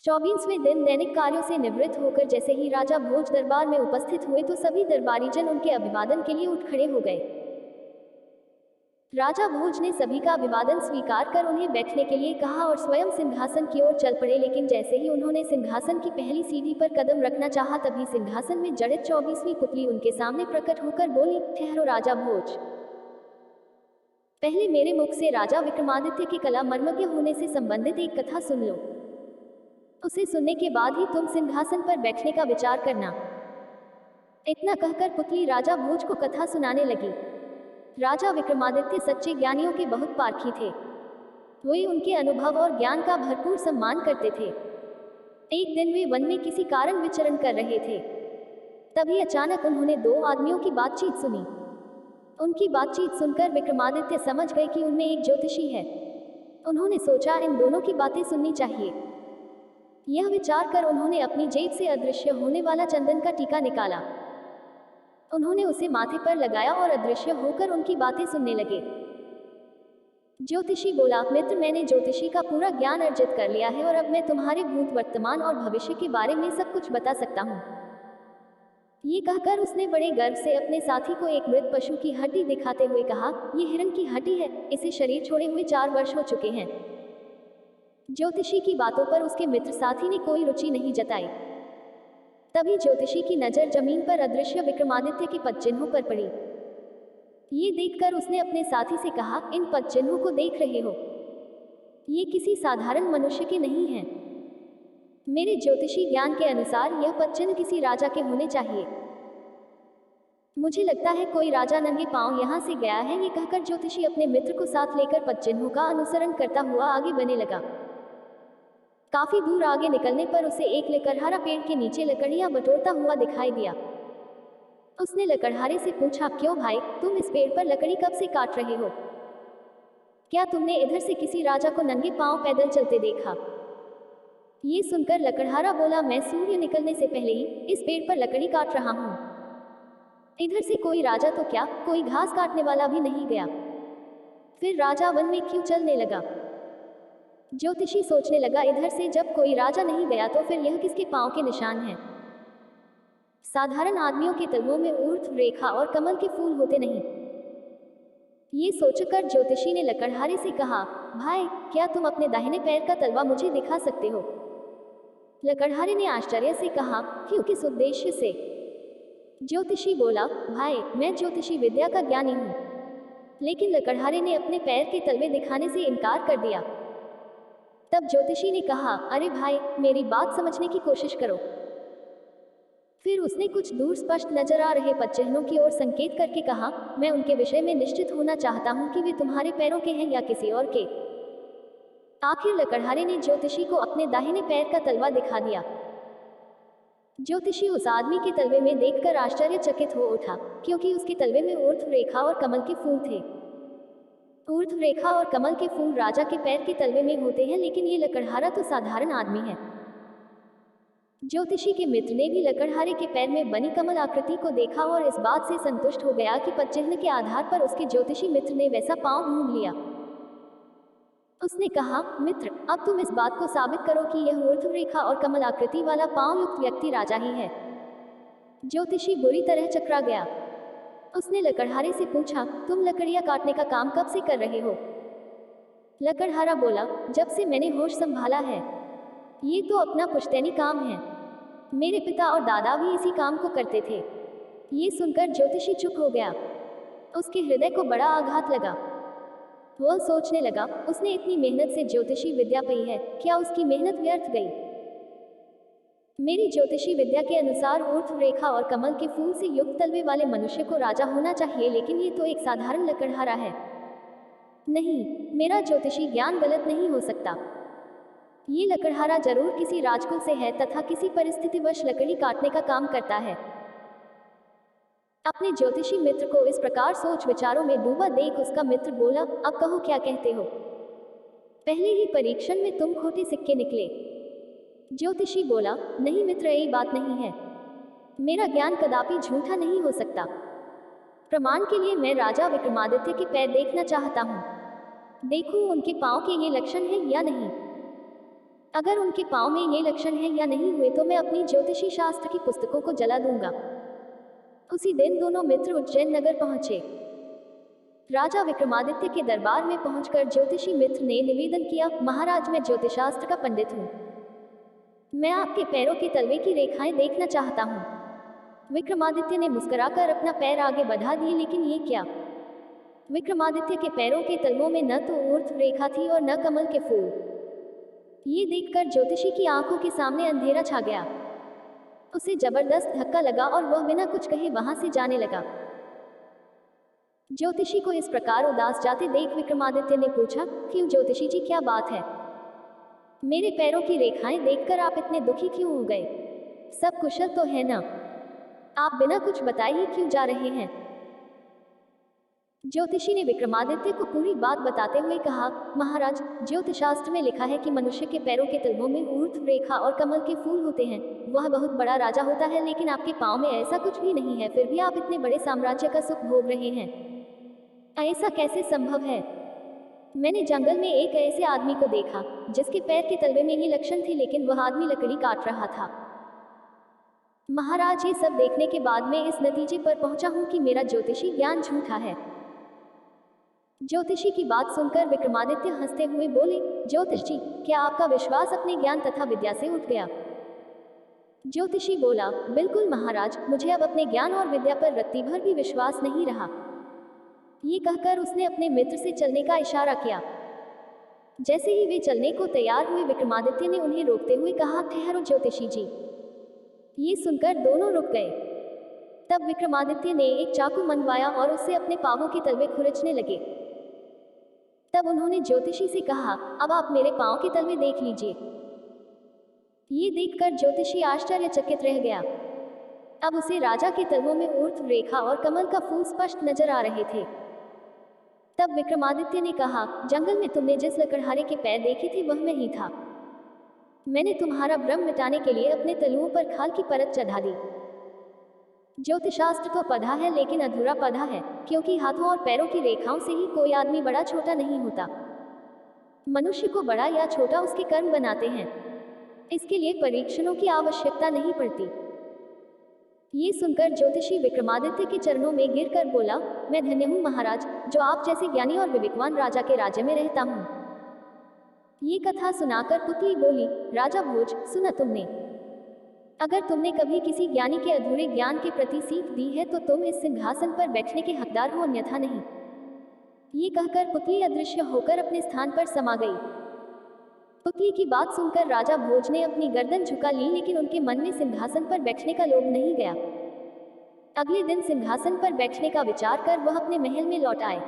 24वें दिन दैनिक कार्यों से निवृत्त होकर जैसे ही राजा भोज दरबार में उपस्थित हुए तो सभी दरबारीजन उनके अभिवादन के लिए उठ खड़े हो गए। राजा भोज ने सभी का अभिवादन स्वीकार कर उन्हें बैठने के लिए कहा और स्वयं सिंहासन की ओर चल पड़े, लेकिन जैसे ही उन्होंने सिंहासन की पहली सीढ़ी पर कदम रखना चाहा तभी सिंहासन में जड़ित 24वीं पुतली उनके सामने प्रकट होकर बोली, ठहरो राजा भोज, पहले मेरे मुख से राजा विक्रमादित्य की कला मर्मज्ञ होने से संबंधित एक कथा सुन लो। उसे सुनने के बाद ही तुम सिंहासन पर बैठने का विचार करना। इतना कहकर पुतली राजा भोज को कथा सुनाने लगी। राजा विक्रमादित्य सच्चे ज्ञानियों के बहुत पारखी थे। वे उनके अनुभव और ज्ञान का भरपूर सम्मान करते थे। एक दिन वे वन में किसी कारण विचरण कर रहे थे। तभी अचानक उन्होंने दो आदमियों की बातचीत सुनी। उनकी बातचीत सुनकर विक्रमादित्य समझ गए कि उनमें एक ज्योतिषी है। उन्होंने सोचा इन दोनों की बातें सुननी चाहिए। यह विचार कर उन्होंने अपनी जेब से अदृश्य होने वाला चंदन का टीका निकाला। उन्होंने उसे माथे पर लगाया और अदृश्य होकर उनकी बातें सुनने लगे। ज्योतिषी बोला, मित्र, मैंने ज्योतिषी का पूरा ज्ञान अर्जित कर लिया है और अब मैं तुम्हारे भूत, वर्तमान और भविष्य के बारे में सब कुछ बता सकता हूँ। ये कहकर उसने बड़े गर्व से अपने साथी को एक मृत पशु की हड्डी दिखाते हुए कहा, ये हिरण की हड्डी है, इसे शरीर छोड़े हुए 4 वर्ष हो चुके हैं। ज्योतिषी की बातों पर उसके मित्र साथी ने कोई रुचि नहीं जताई। तभी ज्योतिषी की नजर जमीन पर अदृश्य विक्रमादित्य के पदचिन्हों पर पड़ी। ये देखकर उसने अपने साथी से कहा, इन पदचिन्हों को देख रहे हो, ये किसी साधारण मनुष्य के नहीं हैं। मेरे ज्योतिषी ज्ञान के अनुसार यह पदचिन्ह किसी राजा के होने चाहिए। मुझे लगता है कोई राजा नंगे पांव यहाँ से गया है। ये कहकर ज्योतिषी अपने मित्र को साथ लेकर पदचिन्हों का अनुसरण करता हुआ आगे बढ़ने लगा। काफी दूर आगे निकलने पर उसे एक लकड़हारा पेड़ के नीचे लकड़ियां बटोरता हुआ दिखाई दिया। उसने लकड़हारे से पूछा, क्यों भाई, तुम इस पेड़ पर लकड़ी कब से काट रहे हो? क्या तुमने इधर से किसी राजा को नंगे पांव पैदल चलते देखा? ये सुनकर लकड़हारा बोला, मैं सूर्य निकलने से पहले ही इस पेड़ पर लकड़ी काट रहा हूँ। इधर से कोई राजा तो क्या, कोई घास काटने वाला भी नहीं गया। फिर राजा वन में क्यों चलने लगा? ज्योतिषी सोचने लगा, इधर से जब कोई राजा नहीं गया तो फिर यह किसके पांव के निशान हैं? साधारण आदमियों के तलवों में ऊर्ध्व रेखा और कमल के फूल होते नहीं। ये सोचकर ज्योतिषी ने लकड़हारे से कहा, भाई, क्या तुम अपने दाहिने पैर का तलवा मुझे दिखा सकते हो? लकड़हारे ने आश्चर्य से कहा, क्यों, किस उद्देश्य से? ज्योतिषी बोला, भाई, मैं ज्योतिषी विद्या का ज्ञानी हूँ। लेकिन लकड़हारे ने अपने पैर के तलवे दिखाने से इनकार कर दिया। तब ज्योतिषी ने कहा, अरे भाई, मेरी बात समझने की कोशिश करो। फिर उसने कुछ दूर स्पष्ट नजर आ रहे पदचिन्हों की ओर संकेत करके कहा, मैं उनके विषय में निश्चित होना चाहता हूं कि वे तुम्हारे पैरों के हैं या किसी और के। आखिर लकड़हारे ने ज्योतिषी को अपने दाहिने पैर का तलवा दिखा दिया। ज्योतिषी उस आदमी के तलवे में देखकर आश्चर्यचकित हो उठा, क्योंकि उसके तलवे में ऊर्ध्व रेखा और कमल के फूल थे। ऊर्ध्व रेखा और कमल के फूल राजा के पैर के तलवे में होते हैं, लेकिन ये लकड़हारा तो साधारण आदमी है। ज्योतिषी के मित्र ने भी लकड़हारे के पैर में बनी कमल आकृति को देखा और इस बात से संतुष्ट हो गया कि पदचिन्ह के आधार पर उसके ज्योतिषी मित्र ने वैसा पांव ढूंढ लिया। उसने कहा, मित्र, अब तुम इस बात को साबित करो कि यह ऊर्ध्व रेखा और कमल आकृति वाला पांव युक्त व्यक्ति राजा ही है। ज्योतिषी बुरी तरह चकरा गया। उसने लकड़हारे से पूछा, तुम लकड़ियां काटने का काम कब से कर रहे हो? लकड़हारा बोला, जब से मैंने होश संभाला है। ये तो अपना पुश्तैनी काम है। मेरे पिता और दादा भी इसी काम को करते थे। ये सुनकर ज्योतिषी चुप हो गया। उसके हृदय को बड़ा आघात लगा। वह सोचने लगा, उसने इतनी मेहनत से ज्योतिषी विद्या पाई है, क्या उसकी मेहनत व्यर्थ गई? मेरी ज्योतिषी विद्या के अनुसार ऊर्ध्व रेखा और कमल के फूल से युक्त तलवे वाले मनुष्य को राजा होना चाहिए, लेकिन ये तो एक साधारण लकड़हारा है। नहीं, मेरा ज्योतिषी ज्ञान गलत नहीं हो सकता। ये लकड़हारा जरूर किसी राजकुल से है तथा किसी परिस्थितिवश लकड़ी काटने का काम करता है। अपने ज्योतिषी मित्र को इस प्रकार सोच विचारों में डूबा देख उसका मित्र बोला, अब कहो क्या कहते हो? पहले ही परीक्षण में तुम खोटे सिक्के निकले। ज्योतिषी बोला, नहीं मित्र, यही बात नहीं है। मेरा ज्ञान कदापि झूठा नहीं हो सकता। प्रमाण के लिए मैं राजा विक्रमादित्य के पैर देखना चाहता हूँ। देखूं उनके पांव के ये लक्षण हैं या नहीं। अगर उनके पाँव में ये लक्षण है या नहीं हुए तो मैं अपनी ज्योतिषी शास्त्र की पुस्तकों को जला दूंगा। उसी दिन दोनों मित्र उज्जैन नगर पहुंचे। राजा विक्रमादित्य के दरबार में पहुंचकर ज्योतिषी मित्र ने निवेदन किया, महाराज, मैं ज्योतिषशास्त्र का पंडित हूँ। मैं आपके पैरों के तलवे की रेखाएं देखना चाहता हूँ। विक्रमादित्य ने मुस्कुराकर अपना पैर आगे बढ़ा दिए, लेकिन ये क्या? विक्रमादित्य के पैरों के तलवों में न तो ऊर्ध्व रेखा थी और न कमल के फूल। ये देखकर ज्योतिषी की आंखों के सामने अंधेरा छा गया। उसे जबरदस्त धक्का लगा और वह बिना कुछ कहे वहां से जाने लगा। ज्योतिषी को इस प्रकार उदास जाते देख विक्रमादित्य ने पूछा, क्यों ज्योतिषी जी, क्या बात है? मेरे पैरों की रेखाएं देखकर आप इतने दुखी क्यों हो गए? सब कुशल तो है ना? आप बिना कुछ बताए ही क्यों जा रहे हैं? ज्योतिषी ने विक्रमादित्य को पूरी बात बताते हुए कहा, महाराज, ज्योतिषशास्त्र में लिखा है कि मनुष्य के पैरों के तलवों में ऊर्ध्व रेखा और कमल के फूल होते हैं। वह बहुत बड़ा राजा होता है, लेकिन आपके पाँव में ऐसा कुछ भी नहीं है, फिर भी आप इतने बड़े साम्राज्य का सुख भोग रहे हैं। ऐसा कैसे संभव है? मैंने जंगल में एक ऐसे आदमी को देखा जिसके पैर के तलवे में ये लक्षण थे, लेकिन वह आदमी लकड़ी काट रहा था। महाराज, ये सब देखने के बाद मैं इस नतीजे पर पहुंचा हूं कि मेरा ज्योतिषी ज्ञान झूठा है। ज्योतिषी की बात सुनकर विक्रमादित्य हंसते हुए बोले, ज्योतिष जी, क्या आपका विश्वास अपने ज्ञान तथा विद्या से उठ गया? ज्योतिषी बोला, बिल्कुल महाराज, मुझे अब अपने ज्ञान और विद्या पर रत्ती भर भी विश्वास नहीं रहा। ये कहकर उसने अपने मित्र से चलने का इशारा किया। जैसे ही वे चलने को तैयार हुए, विक्रमादित्य ने उन्हें रोकते हुए कहा, ठहरो ज्योतिषी जी। ये सुनकर दोनों रुक गए। तब विक्रमादित्य ने एक चाकू मंगवाया और उससे अपने पांवों के तलवे खुरचने लगे। तब उन्होंने ज्योतिषी से कहा, अब आप मेरे पांव के तलवे देख लीजिए। ये देखकर ज्योतिषी आश्चर्यचकित रह गया। अब उसे राजा के तलवों में ऊर्ध्व रेखा और कमल का फूल स्पष्ट नजर आ रहे थे। तब विक्रमादित्य ने कहा, जंगल में तुमने जिस लकड़हारे के पैर देखे थे वह मैं ही था। मैंने तुम्हारा भ्रम मिटाने के लिए अपने तलुओं पर खाल की परत चढ़ा दी। ज्योतिषशास्त्र तो पढ़ा है, लेकिन अधूरा पढ़ा है, क्योंकि हाथों और पैरों की रेखाओं से ही कोई आदमी बड़ा छोटा नहीं होता। मनुष्य को बड़ा या छोटा उसके कर्म बनाते हैं। इसके लिए परीक्षणों की आवश्यकता नहीं पड़ती। ये सुनकर ज्योतिषी विक्रमादित्य के चरणों में गिरकर बोला, मैं धन्य हूँ महाराज, जो आप जैसे ज्ञानी और विवेकवान राजा के राज्य में रहता हूँ। ये कथा सुनाकर पुतली बोली, राजा भोज, सुना तुमने? अगर तुमने कभी किसी ज्ञानी के अधूरे ज्ञान के प्रति सीख दी है तो तुम इस सिंहासन पर बैठने के हकदार हो, अन्यथा नहीं। ये कहकर पुतली अदृश्य होकर अपने स्थान पर समा गई। पुतली की बात सुनकर राजा भोज ने अपनी गर्दन झुका ली, लेकिन उनके मन में सिंहासन पर बैठने का लोभ नहीं गया। अगले दिन सिंहासन पर बैठने का विचार कर वह अपने महल में लौट आए।